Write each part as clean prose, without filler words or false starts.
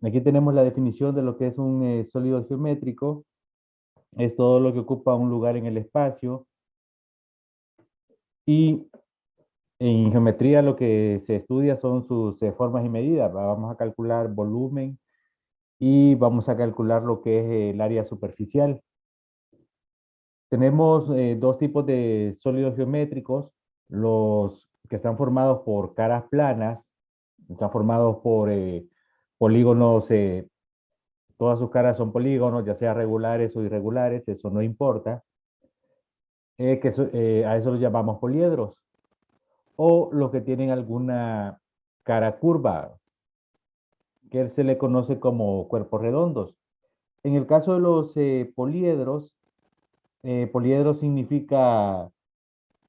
Aquí tenemos la definición de lo que es un sólido geométrico. Es todo lo que ocupa un lugar en el espacio. Y en geometría lo que se estudia son sus formas y medidas. Vamos a calcular volumen y vamos a calcular lo que es el área superficial. Tenemos dos tipos de sólidos geométricos. Los que están formados por caras planas, están formados por polígonos, todas sus caras son polígonos, ya sea regulares o irregulares, eso no importa. A eso los llamamos poliedros. O los que tienen alguna cara curva, que se le conoce como cuerpos redondos. En el caso de los poliedros significa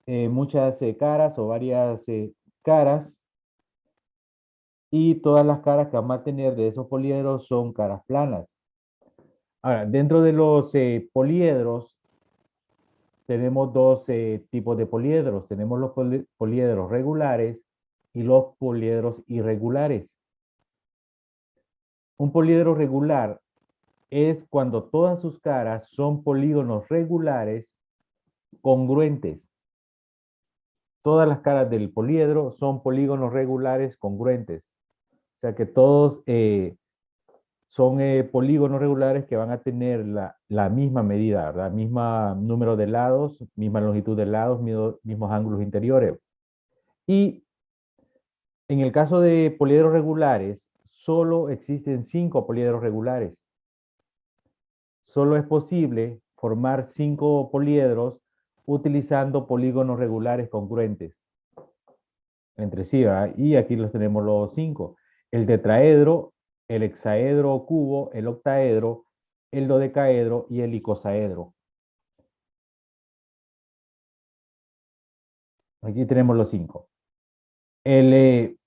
muchas caras o varias caras, y todas las caras que vamos a tener de esos poliedros son caras planas. Ahora, dentro de los poliedros tenemos dos tipos de poliedros. Tenemos los poliedros regulares y los poliedros irregulares. Un poliedro regular es cuando todas sus caras son polígonos regulares congruentes. Todas las caras del poliedro son polígonos regulares congruentes. O sea que todos son polígonos regulares que van a tener la misma medida, la misma número de lados, misma longitud de lados, mismos ángulos interiores. Y en el caso de poliedros regulares, solo existen 5 poliedros regulares. Solo es posible formar 5 poliedros utilizando polígonos regulares congruentes entre sí, ¿verdad? Y aquí los tenemos los 5. El tetraedro, el hexaedro o cubo, el octaedro, el dodecaedro y el icosaedro. Aquí tenemos los 5. El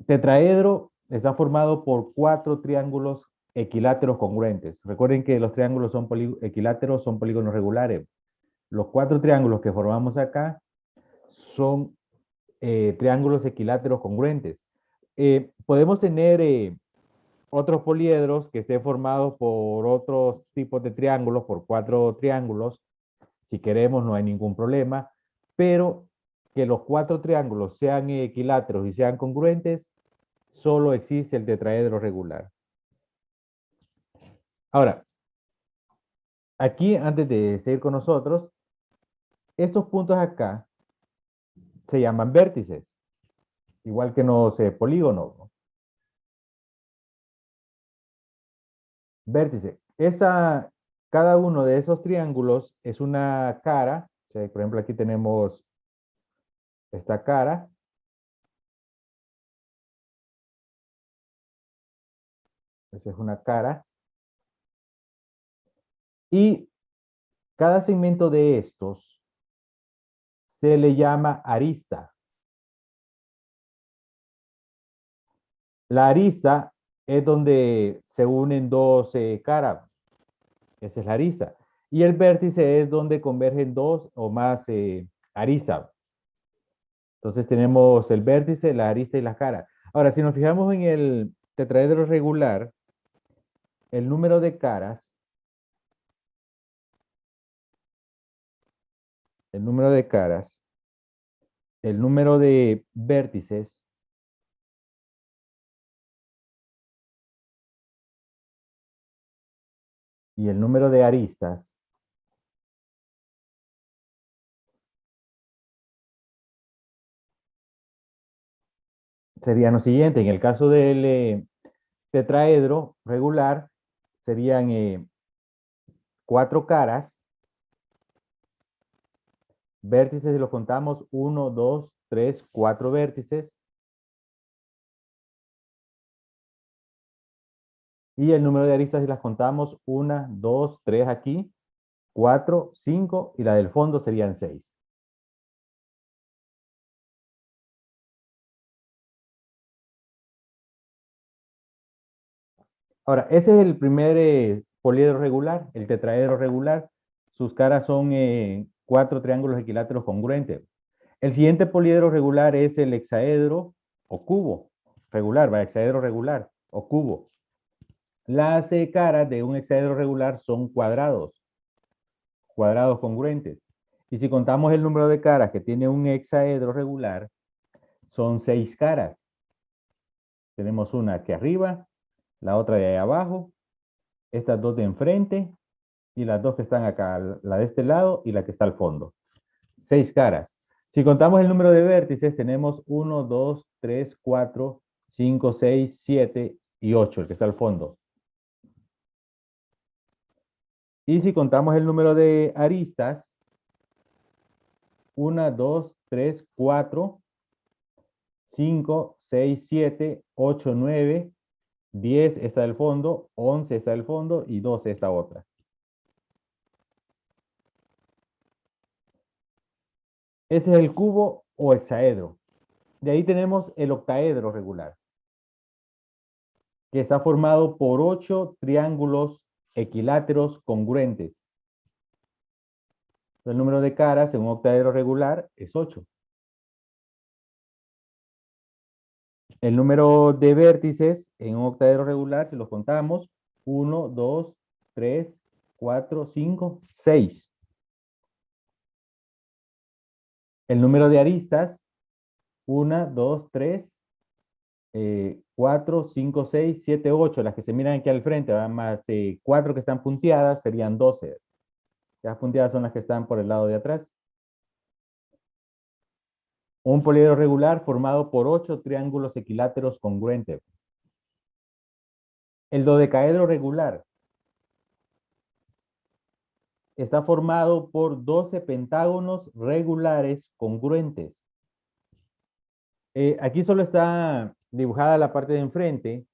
tetraedro está formado por 4 triángulos equiláteros congruentes. Recuerden que los triángulos equiláteros son polígonos regulares. Los 4 triángulos que formamos acá son triángulos equiláteros congruentes. Podemos tener otros poliedros que estén formados por otros tipos de triángulos, por 4 triángulos. Si queremos, no hay ningún problema, pero que los 4 triángulos sean equiláteros y sean congruentes, solo existe el tetraedro regular. Ahora, aquí, antes de seguir con nosotros, estos puntos acá se llaman vértices, igual que en los polígonos, ¿no? Vértice. Cada uno de esos triángulos es una cara. O sea, por ejemplo, aquí tenemos esta cara. Esa es una cara. Y cada segmento de estos se le llama arista. La arista es donde se unen dos caras. Esa es la arista. Y el vértice es donde convergen dos o más aristas. Entonces tenemos el vértice, la arista y la cara. Ahora, si nos fijamos en el tetraedro regular, el número de caras, el número de caras, el número de vértices y el número de aristas serían los siguientes. En el caso del tetraedro regular, serían 4 caras. Vértices, si los contamos, 1, 2, 3, 4 vértices. Y el número de aristas, si las contamos, 1, 2, 3 aquí, 4, 5, y la del fondo serían 6. Ahora, ese es el primer poliedro regular, el tetraedro regular. Sus caras son 4 triángulos equiláteros congruentes. El siguiente poliedro regular es el hexaedro o cubo regular, va, hexaedro regular o cubo. Las caras de un hexaedro regular son cuadrados congruentes. Y si contamos el número de caras que tiene un hexaedro regular, son 6 caras. Tenemos una aquí arriba, la otra de ahí abajo, estas dos de enfrente y las dos que están acá, la de este lado y la que está al fondo. 6 caras. Si contamos el número de vértices, tenemos 1, 2, 3, 4, 5, 6, 7 y 8, el que está al fondo. Y si contamos el número de aristas, 1, 2, 3, 4, 5, 6, 7, 8, 9, 10 está del fondo, 11 está del fondo y 12 esta otra. Ese es el cubo o hexaedro. De ahí tenemos el octaedro regular, que está formado por 8 triángulos equiláteros congruentes. El número de caras en un octaedro regular es 8. El número de vértices en un octaedro regular, si los contamos, 1, 2, 3, 4, 5, 6. El número de aristas, 1, 2, 3, 4, 5, 6, 7, 8. Las que se miran aquí al frente, ¿verdad? Más 4 que están punteadas, serían 12. Las punteadas son las que están por el lado de atrás. Un poliedro regular formado por 8 triángulos equiláteros congruentes. El dodecaedro regular está formado por 12 pentágonos regulares congruentes. Aquí solo está dibujada la parte de enfrente.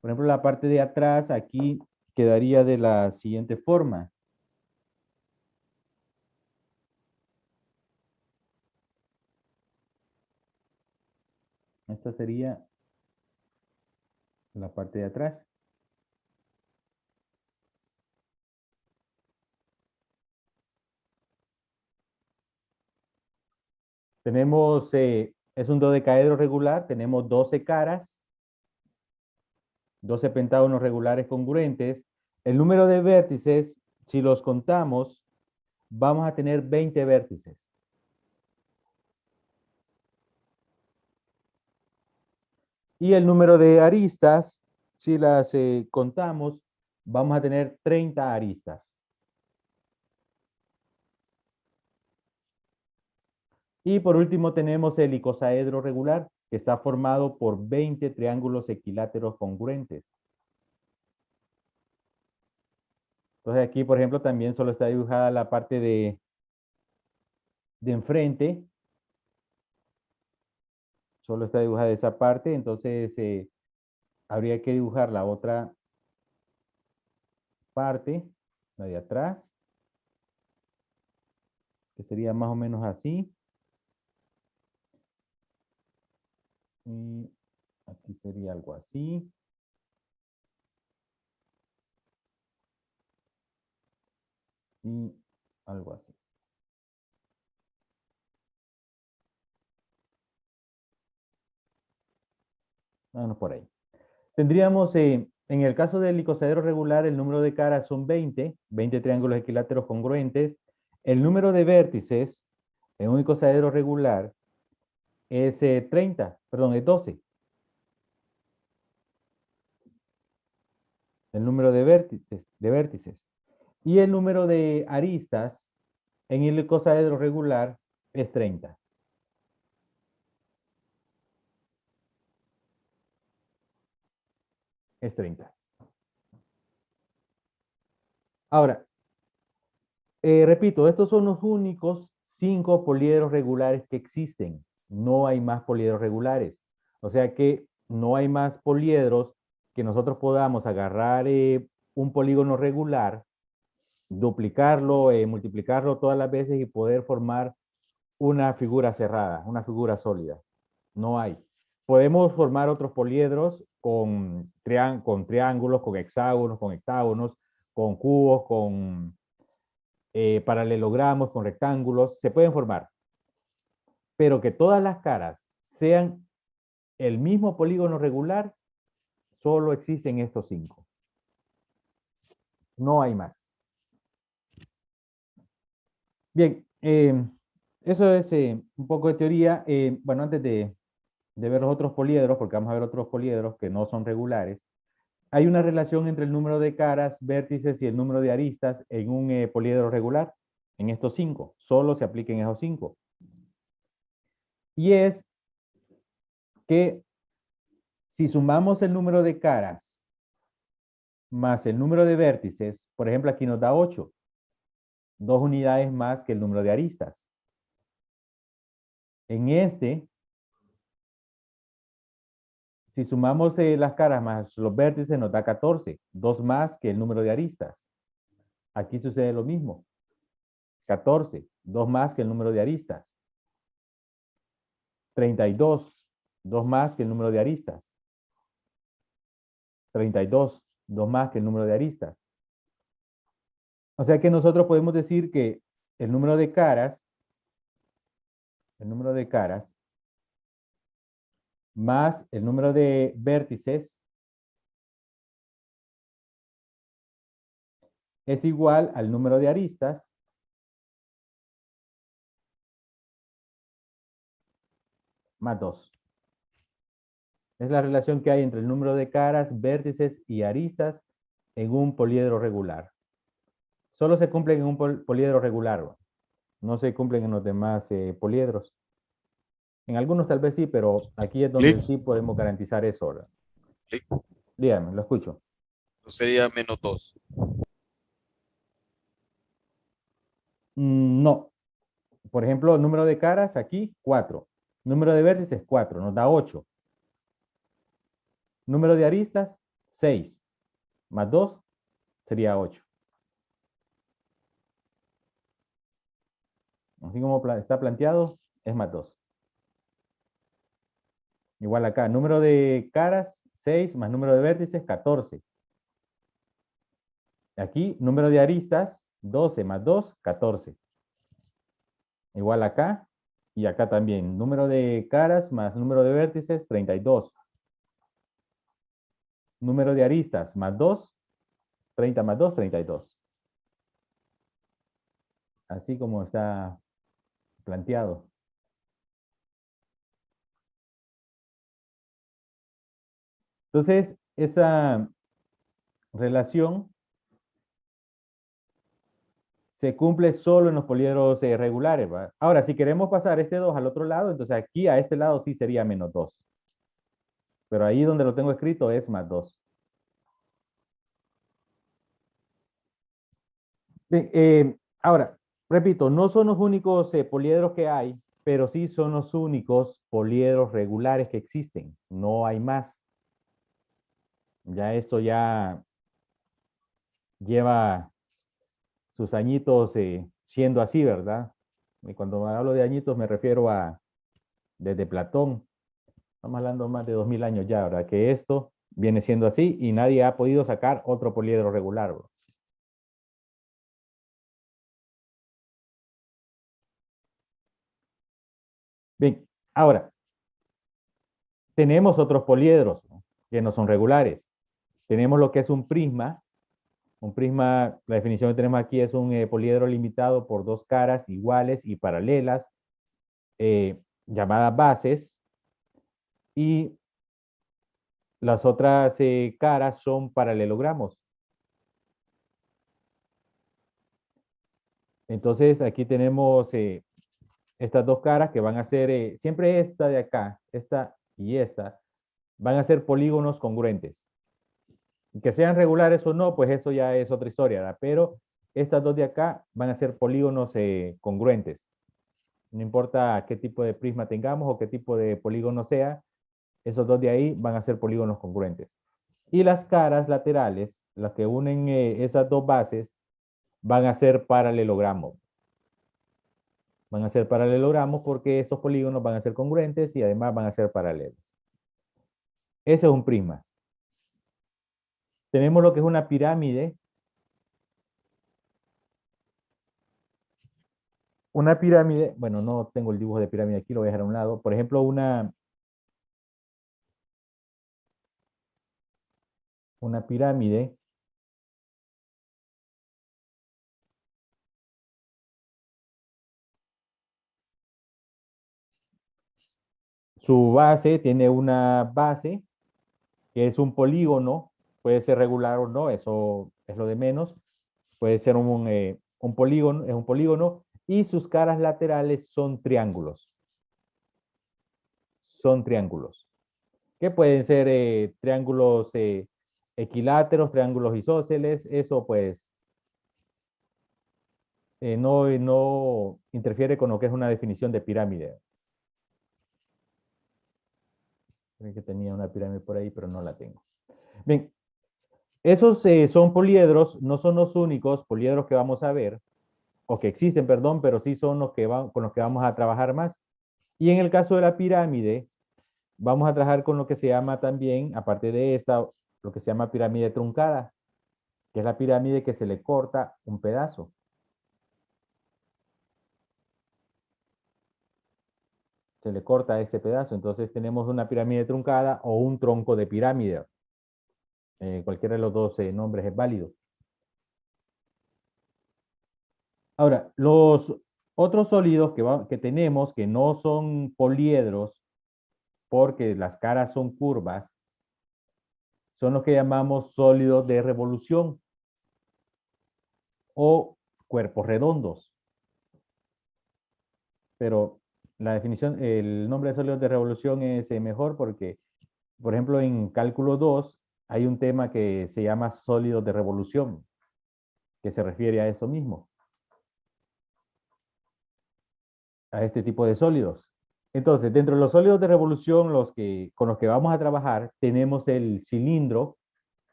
Por ejemplo, la parte de atrás aquí quedaría de la siguiente forma. Esta sería la parte de atrás. Tenemos, es un dodecaedro regular, tenemos 12 caras, 12 pentágonos regulares congruentes. El número de vértices, si los contamos, vamos a tener 20 vértices. Y el número de aristas, si las contamos, vamos a tener 30 aristas. Y por último tenemos el icosaedro regular, que está formado por 20 triángulos equiláteros congruentes. Entonces aquí, por ejemplo, también solo está dibujada la parte de enfrente. Solo está dibujada esa parte, entonces habría que dibujar la otra parte, la de atrás, que sería más o menos así. Y aquí sería algo así. Y algo así. Bueno, por ahí. Tendríamos, en el caso del icosaedro regular, el número de caras son 20 triángulos equiláteros congruentes. El número de vértices en un icosaedro regular es 30, perdón, es 12. El número de vértices. Y el número de aristas en el icosaedro regular es 30. Es 30. Ahora, repito, estos son los únicos 5 poliedros regulares que existen. No hay más poliedros regulares. O sea que no hay más poliedros que nosotros podamos agarrar un polígono regular, duplicarlo, multiplicarlo todas las veces y poder formar una figura cerrada, una figura sólida. No hay. Podemos formar otros poliedros con triángulos, con hexágonos, con hectágonos, con cubos, con paralelogramos, con rectángulos, se pueden formar, pero que todas las caras sean el mismo polígono regular, solo existen estos 5. No hay más. Bien, eso es un poco de teoría. Bueno, antes de ver los otros poliedros, porque vamos a ver otros poliedros que no son regulares, hay una relación entre el número de caras, vértices y el número de aristas en un poliedro regular, en estos 5. Solo se apliquen esos 5. Y es que si sumamos el número de caras más el número de vértices, por ejemplo, aquí nos da 8, 2 unidades más que el número de aristas. En este, si sumamos las caras más los vértices, nos da 14, 2 más que el número de aristas. Aquí sucede lo mismo. 14, 2 más que el número de aristas. 32, 2 más que el número de aristas. 32, 2 más que el número de aristas. O sea que nosotros podemos decir que el número de caras más el número de vértices es igual al número de aristas más 2. Es la relación que hay entre el número de caras, vértices y aristas en un poliedro regular. Solo se cumplen en un poliedro regular, no se cumplen en los demás poliedros. En algunos tal vez sí, pero aquí es donde Clic, sí podemos garantizar eso, ¿verdad? clic. Dígame, lo escucho. No sería -2. No. Por ejemplo, número de caras aquí, 4. Número de vértices, 4. Nos da 8. Número de aristas, 6. Más 2 sería 8. Así como está planteado, es más 2. Igual acá, número de caras, 6 más número de vértices, 14. Aquí, número de aristas, 12 más 2, 14. Igual acá y acá también. Número de caras más número de vértices, 32. Número de aristas más 2, 30 más 2, 32. Así como está planteado. Entonces, esa relación se cumple solo en los poliedros regulares, ¿va? Ahora, si queremos pasar este 2 al otro lado, entonces aquí a este lado sí sería menos 2. Pero ahí donde lo tengo escrito es más 2. Bien, ahora, repito, no son los únicos poliedros que hay, pero sí son los únicos poliedros regulares que existen. No hay más. Ya esto ya lleva sus añitos siendo así, ¿verdad? Y cuando hablo de añitos me refiero a desde Platón. Estamos hablando más de 2000 años ya, ¿verdad? Que esto viene siendo así y nadie ha podido sacar otro poliedro regular, ¿verdad? Bien, ahora, tenemos otros poliedros, ¿no? Que no son regulares. Tenemos lo que es un prisma. Un prisma, la definición que tenemos aquí es un poliedro limitado por dos caras iguales y paralelas, llamadas bases, y las otras caras son paralelogramos. Entonces aquí tenemos estas dos caras que van a ser, siempre esta de acá, esta y esta, van a ser polígonos congruentes. Que sean regulares o no, pues eso ya es otra historia, ¿verdad? Pero estas dos de acá van a ser polígonos congruentes. No importa qué tipo de prisma tengamos o qué tipo de polígono sea, esos dos de ahí van a ser polígonos congruentes. Y las caras laterales, las que unen esas dos bases, van a ser paralelogramos. Van a ser paralelogramos porque esos polígonos van a ser congruentes y además van a ser paralelos. Ese es un prisma. Tenemos lo que es una pirámide. Una pirámide, bueno, no tengo el dibujo de pirámide aquí, lo voy a dejar a un lado. Por ejemplo, una pirámide Su base tiene una base que es un polígono, puede ser regular o no, eso es lo de menos. Puede ser un polígono, es un polígono, y sus caras laterales son triángulos. Son triángulos, que pueden ser triángulos equiláteros, triángulos isósceles, eso pues no interfiere con lo que es una definición de pirámide. Creo que tenía una pirámide por ahí, pero no la tengo. Bien, esos son poliedros, no son los únicos poliedros que vamos a ver, o que existen, perdón, pero sí son los que con los que vamos a trabajar más. Y en el caso de la pirámide, vamos a trabajar con lo que se llama también, aparte de esta, lo que se llama pirámide truncada, que es la pirámide que se le corta un pedazo. Se le corta ese pedazo. Entonces tenemos una pirámide truncada o un tronco de pirámide. Cualquiera de los dos nombres es válido. Ahora, los otros sólidos que tenemos que no son poliedros porque las caras son curvas, son los que llamamos sólidos de revolución o cuerpos redondos. Pero la definición, el nombre de sólidos de revolución es mejor porque, por ejemplo, en cálculo 2 hay un tema que se llama sólidos de revolución, que se refiere a eso mismo, a este tipo de sólidos. Entonces, dentro de los sólidos de revolución, con los que vamos a trabajar, tenemos el cilindro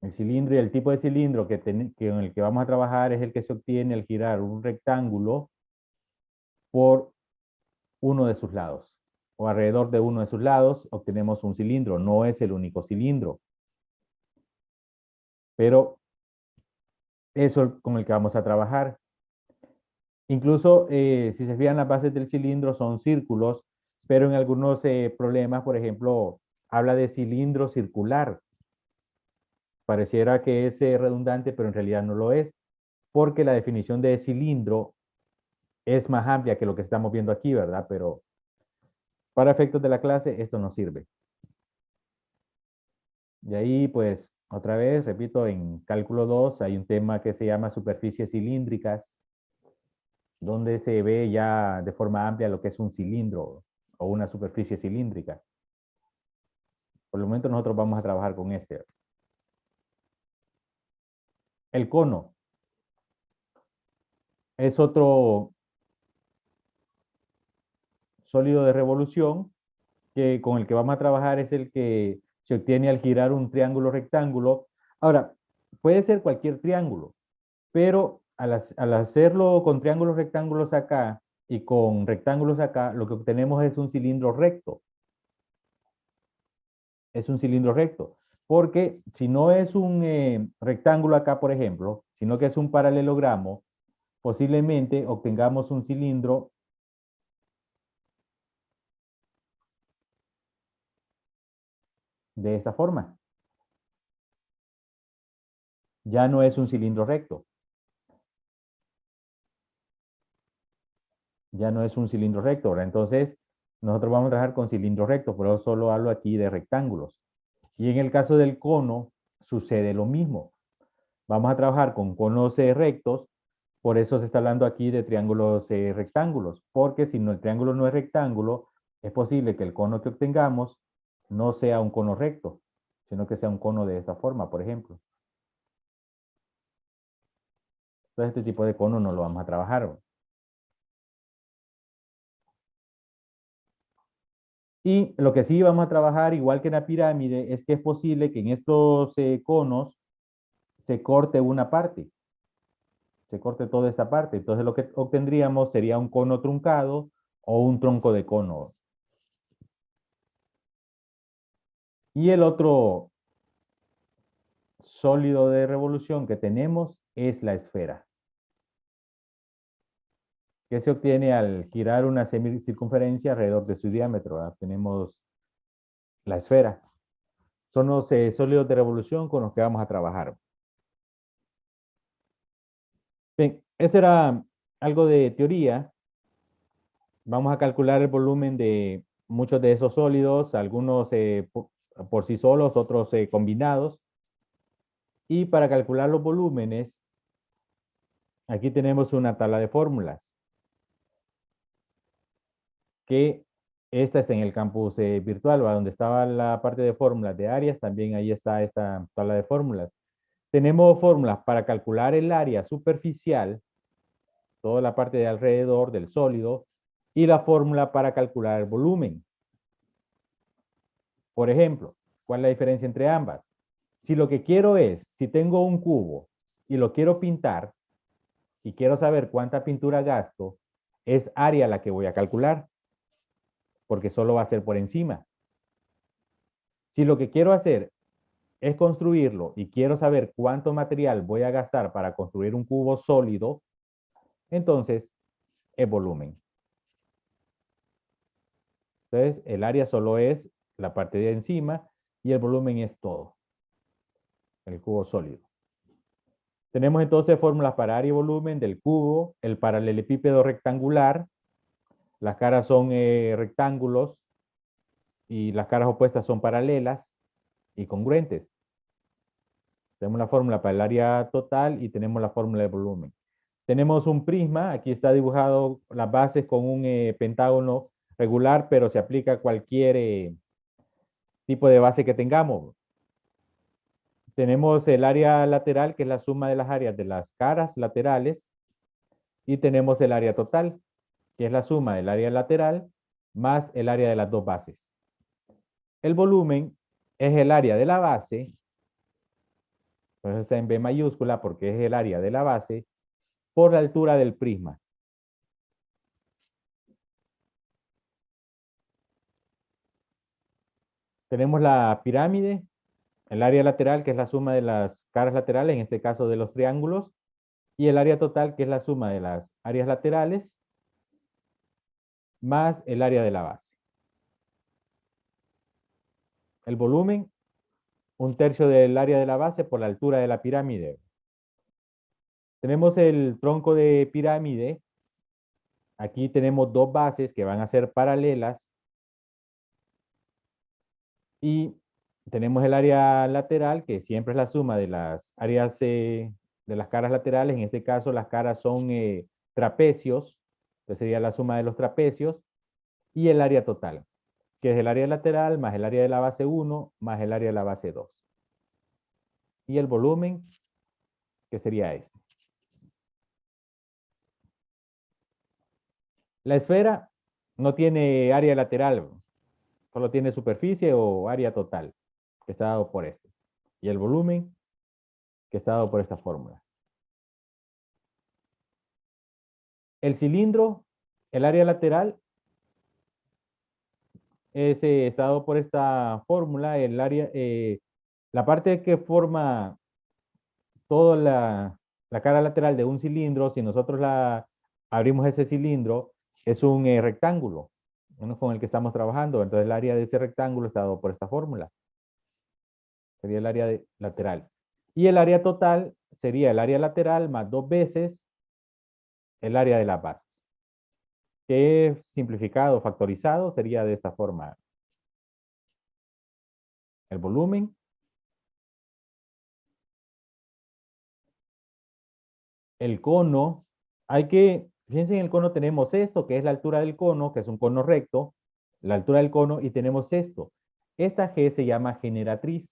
y el tipo de cilindro que en el que vamos a trabajar es el que se obtiene al girar un rectángulo por uno de sus lados, o alrededor de uno de sus lados obtenemos un cilindro. No es el único cilindro, pero eso con el que vamos a trabajar. Incluso, si se fijan, las bases del cilindro son círculos, pero en algunos problemas, por ejemplo, habla de cilindro circular. Pareciera que es redundante, pero en realidad no lo es, porque la definición de cilindro es más amplia que lo que estamos viendo aquí, ¿verdad? Pero para efectos de la clase, esto no sirve. De ahí, pues, otra vez, repito, en cálculo 2 hay un tema que se llama superficies cilíndricas, donde se ve ya de forma amplia lo que es un cilindro o una superficie cilíndrica. Por el momento nosotros vamos a trabajar con este. El cono es otro sólido de revolución que con el que vamos a trabajar es el que se obtiene al girar un triángulo rectángulo. Ahora, puede ser cualquier triángulo, pero al hacerlo con triángulos rectángulos acá y con rectángulos acá, lo que obtenemos es un cilindro recto. Es un cilindro recto. Porque si no es un rectángulo acá, por ejemplo, sino que es un paralelogramo, posiblemente obtengamos un cilindro de esta forma. Ya no es un cilindro recto. Ya no es un cilindro recto. ¿Verdad? Entonces, nosotros vamos a trabajar con cilindros rectos, pero solo hablo aquí de rectángulos. Y en el caso del cono, sucede lo mismo. Vamos a trabajar con conos rectos, por eso se está hablando aquí de triángulos rectángulos, porque si no, el triángulo no es rectángulo, es posible que el cono que obtengamos no sea un cono recto, sino que sea un cono de esta forma, por ejemplo. Entonces, este tipo de cono no lo vamos a trabajar. Y lo que sí vamos a trabajar, igual que en la pirámide, es que es posible que en estos conos se corte una parte, se corte toda esta parte. Entonces lo que obtendríamos sería un cono truncado o un tronco de cono. Y el otro sólido de revolución que tenemos es la esfera, que se obtiene al girar una semicircunferencia alrededor de su diámetro. ¿Verdad? Tenemos la esfera. Son los sólidos de revolución con los que vamos a trabajar. Bien, esto era algo de teoría. Vamos a calcular el volumen de muchos de esos sólidos, algunos por sí solos, otros combinados. Y para calcular los volúmenes, aquí tenemos una tabla de fórmulas, que esta está en el campus virtual, donde estaba la parte de fórmulas de áreas, también ahí está esta tabla de fórmulas. Tenemos fórmulas para calcular el área superficial, toda la parte de alrededor del sólido, y la fórmula para calcular el volumen. Por ejemplo, ¿cuál es la diferencia entre ambas? Si lo que quiero es, si tengo un cubo y lo quiero pintar y quiero saber cuánta pintura gasto, es área la que voy a calcular, porque solo va a ser por encima. Si lo que quiero hacer es construirlo y quiero saber cuánto material voy a gastar para construir un cubo sólido, entonces es volumen. Entonces, el área solo es la parte de encima y el volumen es todo, el cubo sólido. Tenemos entonces fórmulas para área y volumen del cubo, el paralelepípedo rectangular, las caras son rectángulos y las caras opuestas son paralelas y congruentes. Tenemos la fórmula para el área total y tenemos la fórmula de volumen. Tenemos un prisma, aquí está dibujado las bases con un pentágono regular, pero se aplica a cualquier tipo de base que tengamos. Tenemos el área lateral, que es la suma de las áreas de las caras laterales, y tenemos el área total, que es la suma del área lateral más el área de las dos bases. El volumen es el área de la base, por eso está en B mayúscula, porque es el área de la base, por la altura del prisma. Tenemos la pirámide, el área lateral, que es la suma de las caras laterales, en este caso de los triángulos, y el área total, que es la suma de las áreas laterales, más el área de la base. El volumen, un tercio del área de la base por la altura de la pirámide. Tenemos el tronco de pirámide. Aquí tenemos dos bases que van a ser paralelas. Y tenemos el área lateral, que siempre es la suma de las áreas de las caras laterales. En este caso, las caras son trapecios. Entonces sería la suma de los trapecios. Y el área total, que es el área lateral más el área de la base 1 más el área de la base 2. Y el volumen, que sería este. La esfera no tiene área lateral, solo tiene superficie o área total, que está dado por esto. Y el volumen, que está dado por esta fórmula. El cilindro, el área lateral, es está dado por esta fórmula. El área, la parte que forma toda la cara lateral de un cilindro, si nosotros abrimos ese cilindro, es un rectángulo, uno con el que estamos trabajando. Entonces el área de ese rectángulo está dado por esta fórmula. Sería el área lateral. Y el área total sería el área lateral más 2 veces el área de las bases. Que simplificado, factorizado, sería de esta forma. El volumen. El cono. Fíjense, en el cono tenemos esto, que es la altura del cono, que es un cono recto, la altura del cono, y tenemos esto. Esta G se llama generatriz.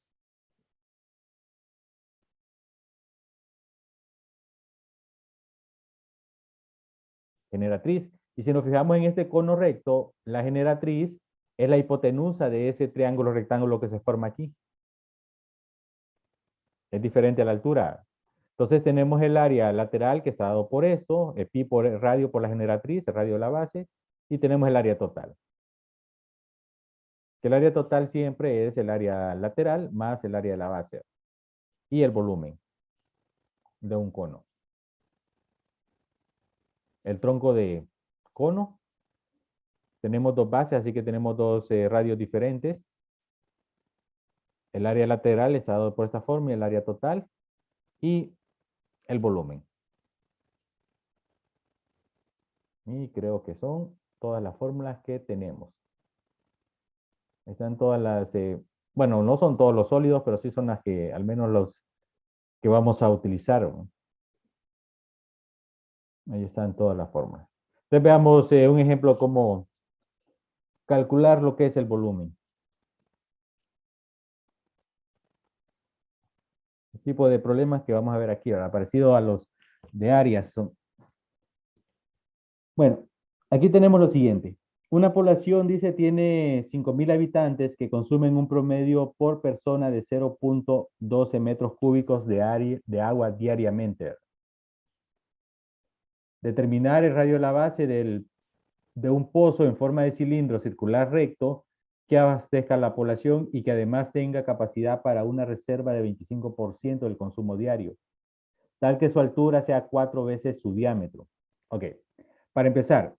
Generatriz. Y si nos fijamos en este cono recto, la generatriz es la hipotenusa de ese triángulo rectángulo que se forma aquí. Es diferente a la altura. Entonces tenemos el área lateral que está dado por esto, el pi por el radio por la generatriz, el radio de la base, y tenemos el área total. Que el área total siempre es el área lateral más el área de la base y el volumen de un cono. El tronco de cono, tenemos dos bases, así que tenemos dos radios diferentes. El área lateral está dado por esta forma y el área total y el volumen. Y creo que son todas las fórmulas que tenemos. Están todas las, bueno, no son todos los sólidos, pero sí son las que, al menos los que vamos a utilizar, ¿no? Ahí están todas las fórmulas. Entonces veamos un ejemplo cómo calcular lo que es el volumen. El tipo de problemas que vamos a ver aquí, ¿verdad? Parecido a los de áreas. Bueno, aquí tenemos lo siguiente. Una población, dice, tiene 5.000 habitantes que consumen un promedio por persona de 0.12 metros cúbicos de agua diariamente. Determinar el radio de la base de un pozo en forma de cilindro circular recto que abastezca a la población y que además tenga capacidad para una reserva de 25% del consumo diario, tal que su altura sea 4 veces su diámetro. Ok, para empezar,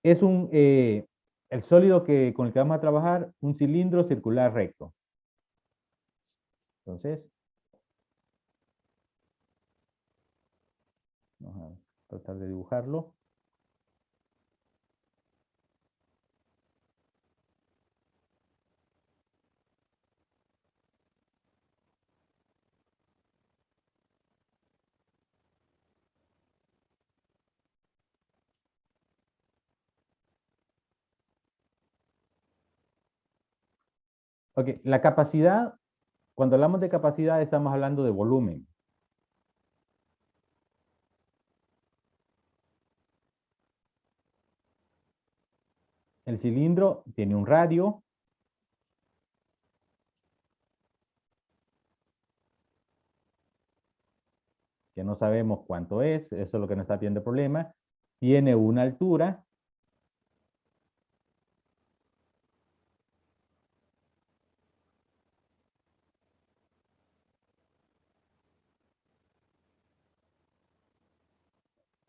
es el sólido con el que vamos a trabajar, un cilindro circular recto. Entonces, vamos a tratar de dibujarlo. Ok, la capacidad, cuando hablamos de capacidad estamos hablando de volumen. El cilindro tiene un radio. Que no sabemos cuánto es, eso es lo que nos está pidiendo el problema. Tiene una altura.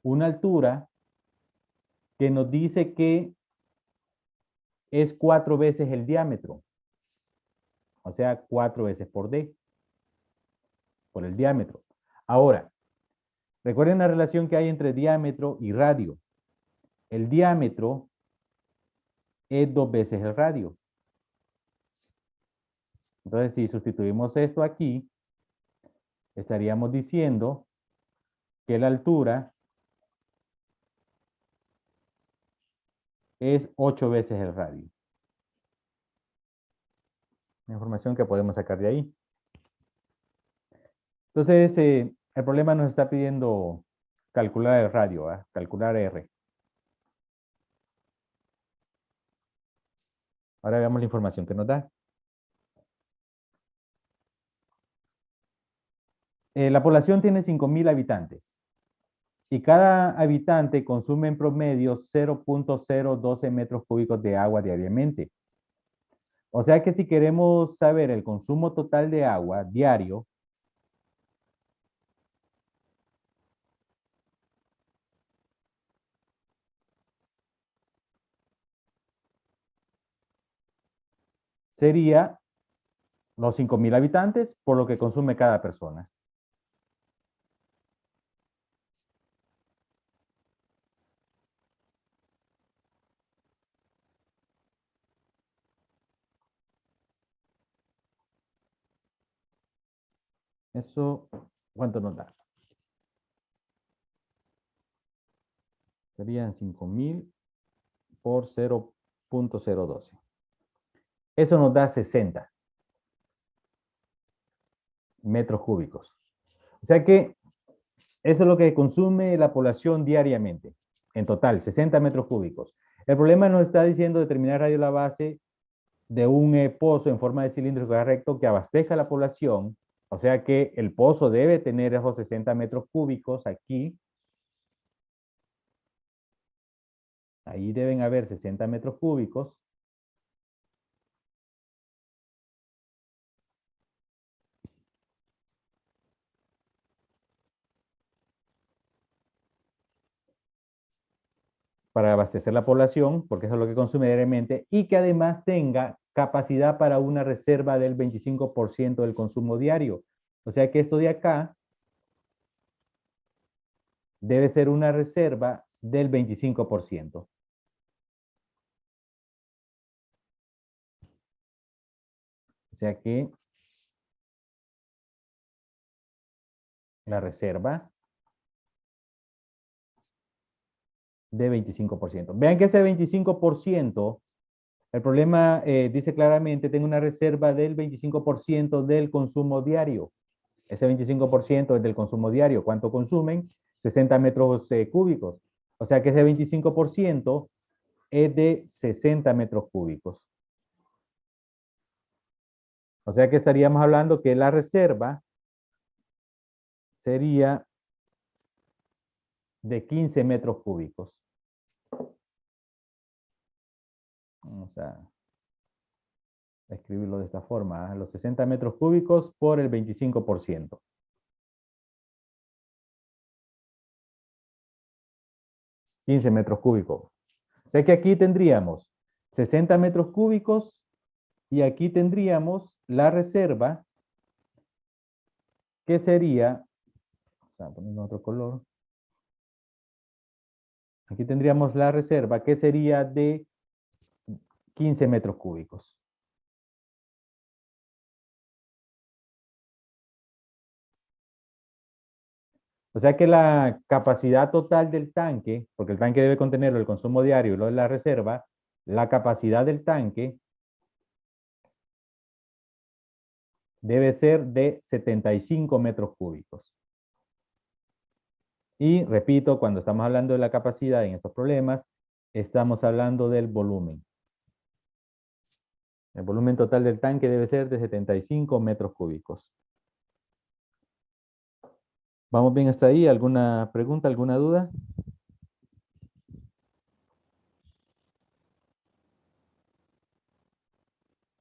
Una altura que nos dice que es 4 veces el diámetro. O sea, 4 veces por D, por el diámetro. Ahora, recuerden la relación que hay entre diámetro y radio. El diámetro es 2 veces el radio. Entonces, si sustituimos esto aquí, estaríamos diciendo que la altura es 8 veces el radio. La información que podemos sacar de ahí. Entonces, el problema nos está pidiendo calcular el radio, ¿eh? Calcular R. Ahora veamos la información que nos da. La población tiene 5.000 habitantes y cada habitante consume en promedio 0.012 metros cúbicos de agua diariamente. O sea que si queremos saber el consumo total de agua diario, sería los 5.000 habitantes por lo que consume cada persona. Eso, ¿cuánto nos da? Serían 5.000 por 0.012. Eso nos da 60 metros cúbicos. O sea que eso es lo que consume la población diariamente. En total, 60 metros cúbicos. El problema nos está diciendo determinar radio la base de un pozo en forma de cilindro recto que abastezca a la población. O sea que el pozo debe tener esos 60 metros cúbicos aquí. Ahí deben haber 60 metros cúbicos. Para abastecer la población, porque eso es lo que consume diariamente, y que además tenga capacidad para una reserva del 25% del consumo diario. O sea que esto de acá debe ser una reserva del 25%. sea que la reserva de 25%. Vean que ese 25%, el problema dice claramente, tengo una reserva del 25% del consumo diario. Ese 25% es del consumo diario. ¿Cuánto consumen? 60 metros cúbicos. O sea que ese 25% es de 60 metros cúbicos. O sea que estaríamos hablando que la reserva sería de 15 metros cúbicos. Vamos a escribirlo de esta forma. Los 60 metros cúbicos por el 25%. 15 metros cúbicos. O sea que aquí tendríamos 60 metros cúbicos y aquí tendríamos la reserva que sería, vamos a poner otro color. Aquí tendríamos la reserva que sería de 15 metros cúbicos. O sea que la capacidad total del tanque, porque el tanque debe contener el consumo diario y lo de la reserva, la capacidad del tanque debe ser de 75 metros cúbicos. Y repito, cuando estamos hablando de la capacidad en estos problemas, estamos hablando del volumen. El volumen total del tanque debe ser de 75 metros cúbicos. ¿Vamos bien hasta ahí? ¿Alguna pregunta, alguna duda?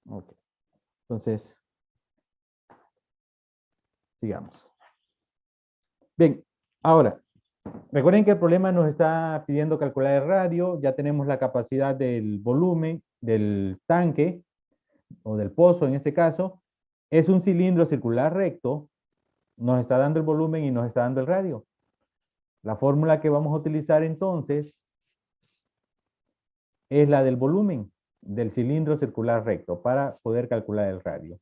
Ok. Entonces, sigamos. Bien, ahora, recuerden que el problema nos está pidiendo calcular el radio, ya tenemos la capacidad del volumen del tanque, o del pozo en este caso, es un cilindro circular recto, nos está dando el volumen y nos está dando el radio. La fórmula que vamos a utilizar entonces es la del volumen del cilindro circular recto para poder calcular el radio.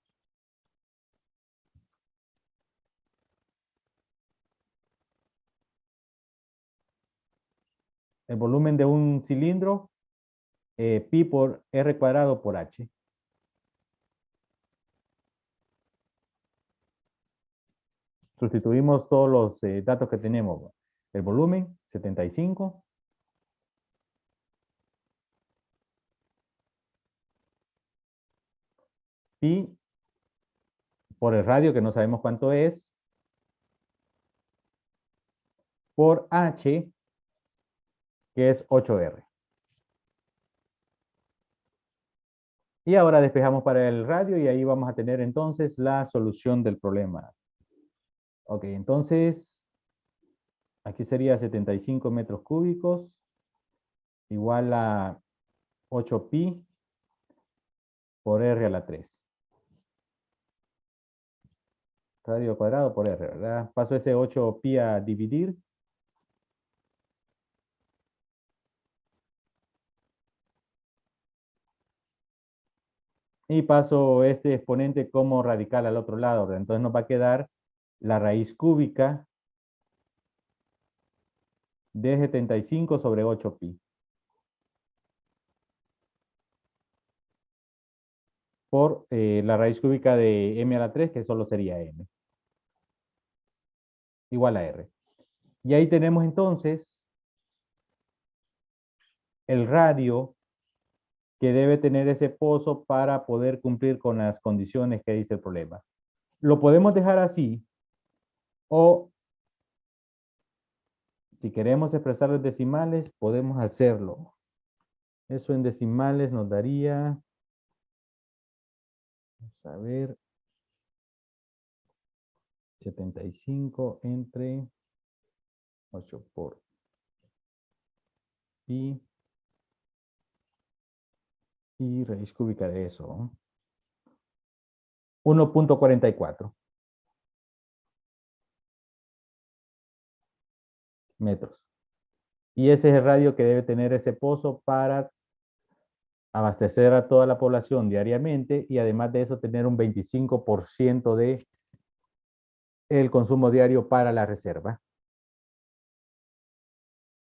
El volumen de un cilindro, pi por r cuadrado por h. Sustituimos todos los datos que tenemos. El volumen, 75. Pi por el radio, que no sabemos cuánto es. Por h, que es 8r. Y ahora despejamos para el radio y ahí vamos a tener entonces la solución del problema. Ok, entonces aquí sería 75 metros cúbicos igual a 8 pi por r a la 3. Radio cuadrado por r, ¿verdad? Paso ese 8 pi a dividir. Y paso este exponente como radical al otro lado, ¿verdad? Entonces nos va a quedar la raíz cúbica de 75 sobre 8 pi. Por la raíz cúbica de m a la 3, que solo sería m. Igual a r. Y ahí tenemos entonces el radio que debe tener ese pozo para poder cumplir con las condiciones que dice el problema. Lo podemos dejar así, o si queremos expresar los decimales, podemos hacerlo. Eso en decimales nos daría, vamos a ver, 75 entre 8 por pi y raíz cúbica de eso. 1.44 metros. Y ese es el radio que debe tener ese pozo para abastecer a toda la población diariamente y además de eso tener un 25% de el consumo diario para la reserva.